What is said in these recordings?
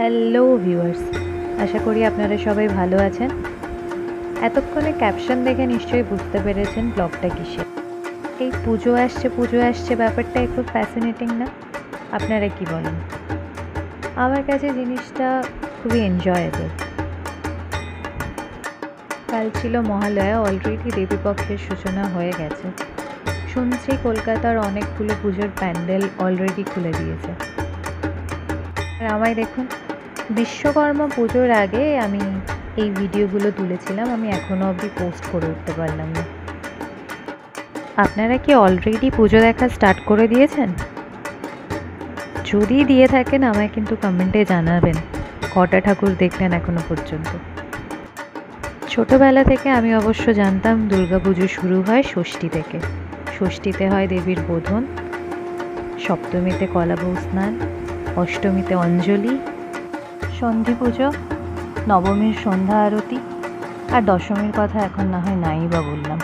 Hello viewers, আশা করি আপনারা সবাই ভালো আছেন। এতক্ষণে ক্যাপশন দেখে নিশ্চয়ই বুঝতে পেরেছেন ব্লগটা কিসের। এই পুজো আসছে ব্যাপারটা একটু ফ্যাসিনেটিং না? আপনারা কি বলেন? আমার কাছে জিনিসটা খুবই এনজয়েবল। কাল ছিল মহালয়া, অলরেডি দেবীপক্ষের সূচনা হয়ে গেছে। শুনছি কলকাতার অনেকগুলো পুজোর প্যান্ডেল অলরেডি খুলে দিয়েছে। আর আমায় দেখুন, বিশ্বকর্মা পুজোর আগে আমি এই ভিডিওগুলো তুলেছিলাম, আমি এখনও অবধি পোস্ট করে উঠতে পারলাম না। আপনারা কি অলরেডি পুজো দেখা স্টার্ট করে দিয়েছেন? যদি দিয়ে থাকেন আমায় কিন্তু কমেন্টে জানাবেন কটা ঠাকুর দেখলেন এখনো পর্যন্ত। ছোটোবেলা থেকে আমি অবশ্য জানতাম দুর্গাপুজো শুরু হয় ষষ্ঠী থেকে। ষষ্ঠীতে হয় দেবীর বোধন, সপ্তমীতে কলাবউ স্নান, অষ্টমীতে অঞ্জলি, সন্ধি পুজো, নবমীর সন্ধ্যা আরতি, আর দশমীর কথা এখন না হয় নাই বা বললাম।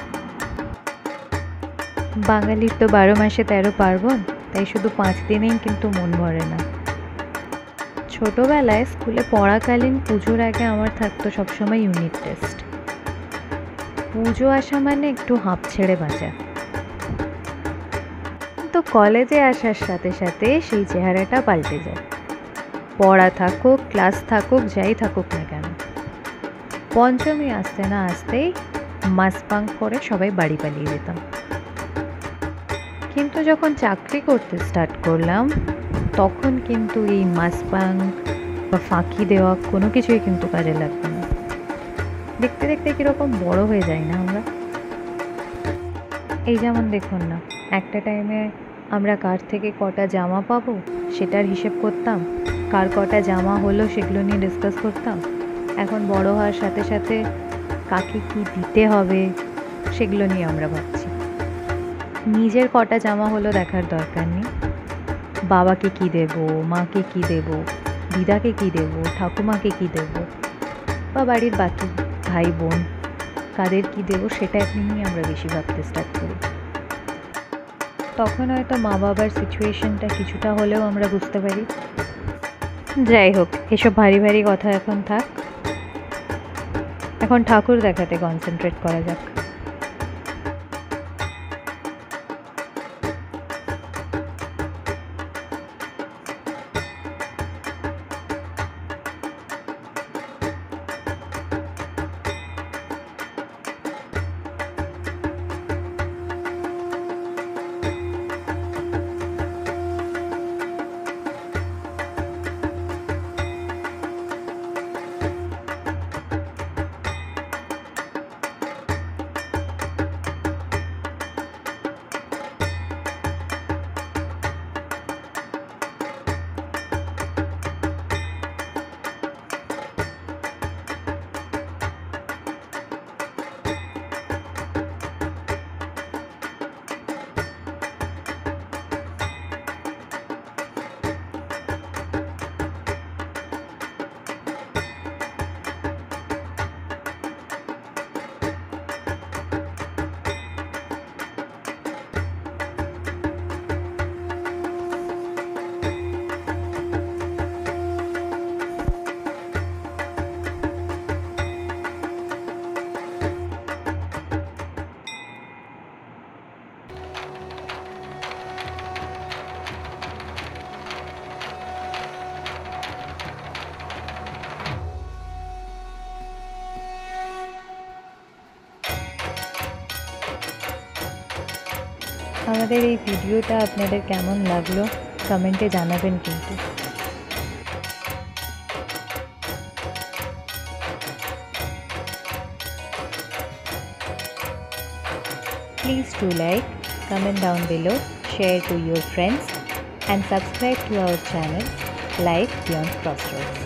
বাঙালির তো 12 মাসে 13 পার্বণ, তাই শুধু 5 দিনেই কিন্তু মন ভরে না। ছোটোবেলায় স্কুলে পড়াকালীন পুজোর আগে আমার থাকতো সবসময় ইউনিট টেস্ট। পুজো আসা মানে একটু হাঁপ ছেড়ে বাঁচা। তো কলেজে আসার সাথে সাথে সেই চেহারাটা পাল্টে যায়। পড়া থাকুক, ক্লাস থাকুক, যাই থাকুক না কেন, পঞ্চমী আসতে না আসতেই মাস বাঙ্ক করে সবাই বাড়ি পালিয়ে যেতাম। কিন্তু যখন চাকরি করতে স্টার্ট করলাম তখন কিন্তু এই মাস বাঙ্ক বা ফাঁকি দেওয়া কোনো কিছুই কিন্তু কাজে লাগবে না। দেখতে দেখতে কীরকম বড় হয়ে যায় না আমরা? এই যেমন দেখুন না, একটা টাইমে আমরা কার থেকে কটা জামা পাবো সেটার হিসেব করতাম, কার কটা জামা হলো সেগুলো নিয়ে ডিসকাস করতাম। এখন বড় হওয়ার সাথে সাথে কাকে কি দিতে হবে সেগুলো নিয়ে আমরা ভাবছি। নিজের কটা জামা হলো দেখার দরকার নেই, বাবাকে কি দেব, মাকে কি দেব, দিদাকে কি দেব, ঠাকুমাকে কি দেব, বা বাড়ির বাকি ভাই বোন কাদের কি দেব সেটা নিয়েই আমরা বেশি ভাবতে স্টার্ট করি। তখন হয়তো মা বাবার সিচুয়েশনটা কিছুটা হলেও আমরা বুঝতে পারি। যাই হোক, এসব ভারী ভারী কথা এখন থাক, এখন ঠাকুর দেখাতে কনসেন্ট্রেট করা যাক। আমাদের এই ভিডিওটা আপনাদের কেমন লাগলো কমেন্টে জানাবেন কিন্তু। Please do like, comment down below, share to your friends and subscribe to our channel Life Beyond Crossroads.